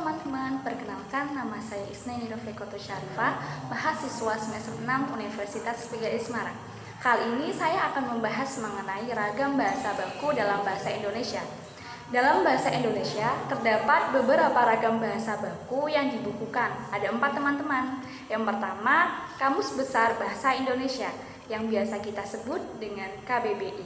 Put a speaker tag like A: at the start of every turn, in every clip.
A: teman-teman, perkenalkan nama saya Isna Nirofekoto Syarifah, mahasiswa semester 6 Universitas PGRI Semarang. Kali ini saya akan membahas mengenai ragam bahasa baku dalam bahasa Indonesia. Dalam bahasa Indonesia, terdapat beberapa ragam bahasa baku yang dibukukan. Ada 4 teman-teman. Yang pertama, Kamus Besar Bahasa Indonesia, yang biasa kita sebut dengan KBBI.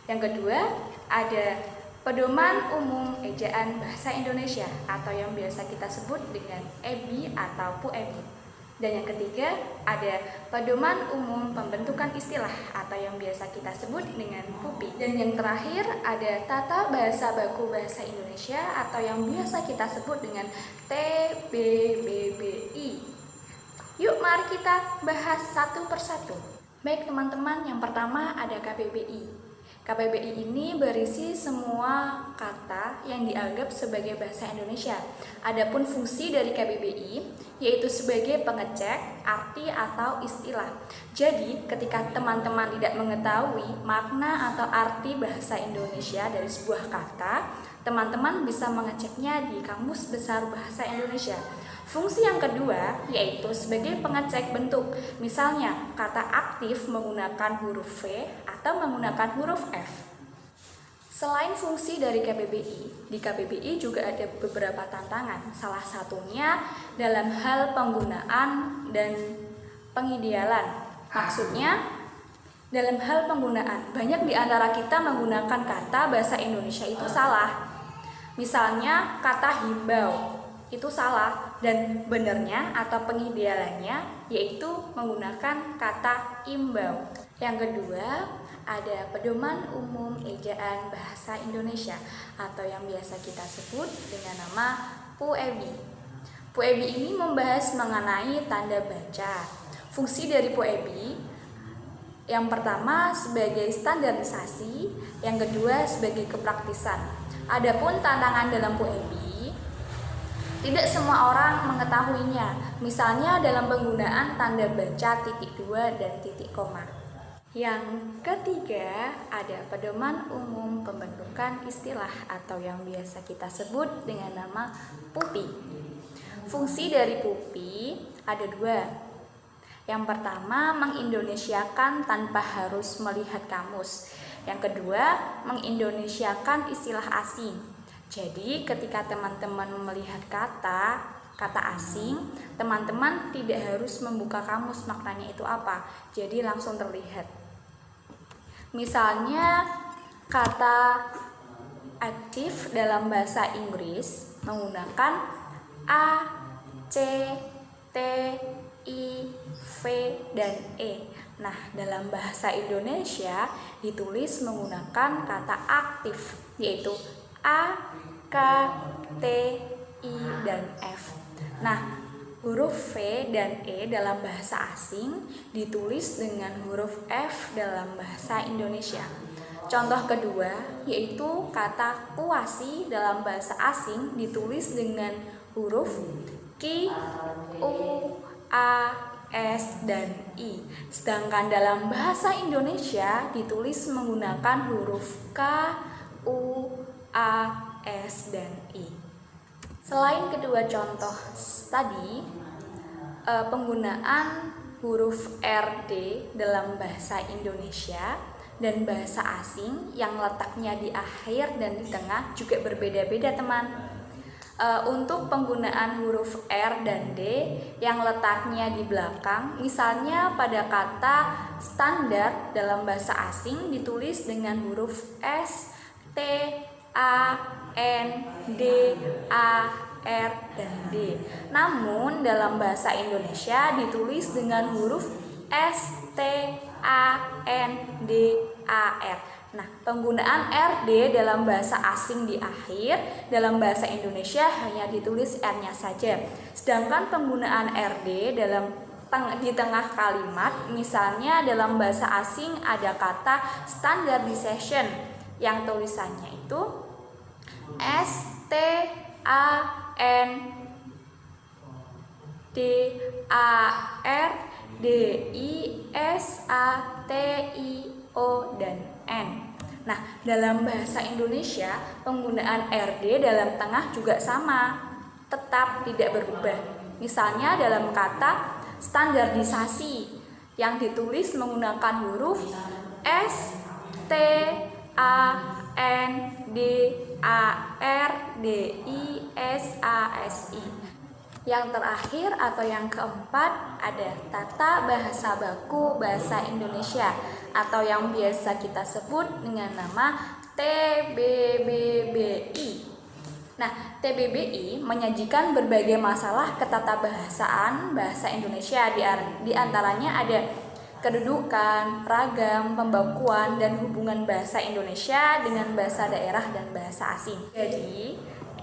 A: Yang kedua, ada Pedoman Umum Ejaan Bahasa Indonesia atau yang biasa kita sebut dengan EBI atau PUEBI. Dan yang ketiga, ada Pedoman Umum Pembentukan Istilah atau yang biasa kita sebut dengan PUPI. Dan yang terakhir, ada Tata Bahasa Baku Bahasa Indonesia atau yang biasa kita sebut dengan TBBBI. Yuk mari kita bahas satu persatu. Baik teman-teman, yang pertama ada KBBI. KBBI ini berisi semua kata yang dianggap sebagai bahasa Indonesia. Adapun fungsi dari KBBI yaitu sebagai pengecek arti atau istilah. Jadi, ketika teman-teman tidak mengetahui makna atau arti bahasa Indonesia dari sebuah kata, teman-teman bisa mengeceknya di Kamus Besar Bahasa Indonesia. Fungsi yang kedua yaitu sebagai pengecek bentuk. Misalnya, kata aktif menggunakan huruf V atau menggunakan huruf F. Selain fungsi dari KBBI, di KBBI juga ada beberapa tantangan. Salah satunya dalam hal penggunaan dan pengidealan. Maksudnya, dalam hal penggunaan, banyak di antara kita menggunakan kata bahasa Indonesia itu salah. Misalnya, kata himbau itu salah dan benarnya atau pengidealannya yaitu menggunakan kata imbau. Yang kedua, ada Pedoman Umum Ejaan Bahasa Indonesia atau yang biasa kita sebut dengan nama PUEBI. PUEBI ini membahas mengenai tanda baca. Fungsi dari PUEBI yang pertama sebagai standarisasi, yang kedua sebagai kepraktisan. Adapun tantangan dalam PUEBI, tidak semua orang mengetahuinya, misalnya dalam penggunaan tanda baca titik 2 dan titik koma. Yang ketiga, ada Pedoman Umum Pembentukan Istilah atau yang biasa kita sebut dengan nama PUPI. Fungsi dari PUPI ada 2. Yang pertama, mengindonesiakan tanpa harus melihat kamus. Yang kedua, mengindonesiakan istilah asing. Jadi, ketika teman-teman melihat kata asing, teman-teman tidak harus membuka kamus maknanya itu apa. Jadi, langsung terlihat. Misalnya, kata aktif dalam bahasa Inggris menggunakan A, C, T, I, V, dan E. Nah, dalam bahasa Indonesia ditulis menggunakan kata aktif, yaitu A, K, T, I, dan F. Nah, huruf V dan E dalam bahasa asing ditulis dengan huruf F dalam bahasa Indonesia. Contoh kedua yaitu kata kuasi dalam bahasa asing ditulis dengan huruf Q, U, A, S, dan I. Sedangkan dalam bahasa Indonesia ditulis menggunakan huruf K, U, A, S, dan I. Selain kedua contoh tadi, penggunaan huruf RD dalam bahasa Indonesia dan bahasa asing yang letaknya di akhir dan di tengah juga berbeda-beda, teman. Untuk penggunaan huruf R dan D yang letaknya di belakang, misalnya pada kata standar dalam bahasa asing ditulis dengan huruf S, T, A, N, D, A, R, dan D. Namun dalam bahasa Indonesia ditulis dengan huruf S, T, A, N, D, A, R. Nah, penggunaan RD dalam bahasa asing di akhir, dalam bahasa Indonesia hanya ditulis R-nya saja. Sedangkan penggunaan RD di tengah kalimat, misalnya dalam bahasa asing ada kata standardization yang tulisannya itu S, T, A, N, D, A, R, D, I, S, A, T, I, O, dan N. Nah, dalam bahasa Indonesia, penggunaan RD dalam tengah juga sama. tetap tidak berubah. Misalnya dalam kata standarisasi yang ditulis menggunakan huruf S, T, A, N, D, A, R, D, I, S, A, S, I. Yang terakhir atau yang keempat ada tata bahasa baku bahasa Indonesia atau yang biasa kita sebut dengan nama TBBBI. Nah, TBBI menyajikan berbagai masalah ketatabahasaan bahasa Indonesia, di antaranya ada kedudukan, ragam, pembakuan, dan hubungan bahasa Indonesia dengan bahasa daerah dan bahasa asing. Jadi,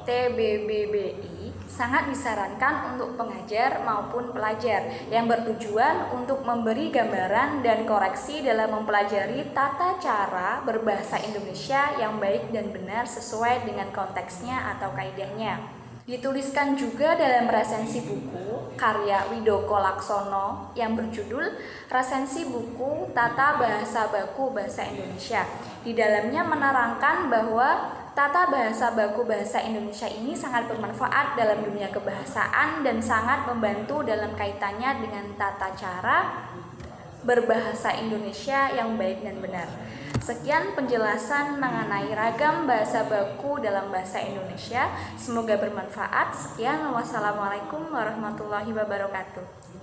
A: TBBBI sangat disarankan untuk pengajar maupun pelajar yang bertujuan untuk memberi gambaran dan koreksi dalam mempelajari tata cara berbahasa Indonesia yang baik dan benar sesuai dengan konteksnya atau kaidahnya. Dituliskan juga dalam resensi buku karya Widoko Laksono yang berjudul Resensi Buku Tata Bahasa Baku Bahasa Indonesia. Di dalamnya menerangkan bahwa tata bahasa baku bahasa Indonesia ini sangat bermanfaat dalam dunia kebahasaan dan sangat membantu dalam kaitannya dengan tata cara berbahasa Indonesia yang baik dan benar. Sekian penjelasan mengenai ragam bahasa baku dalam bahasa Indonesia. Semoga bermanfaat. Sekian, wassalamualaikum warahmatullahi wabarakatuh.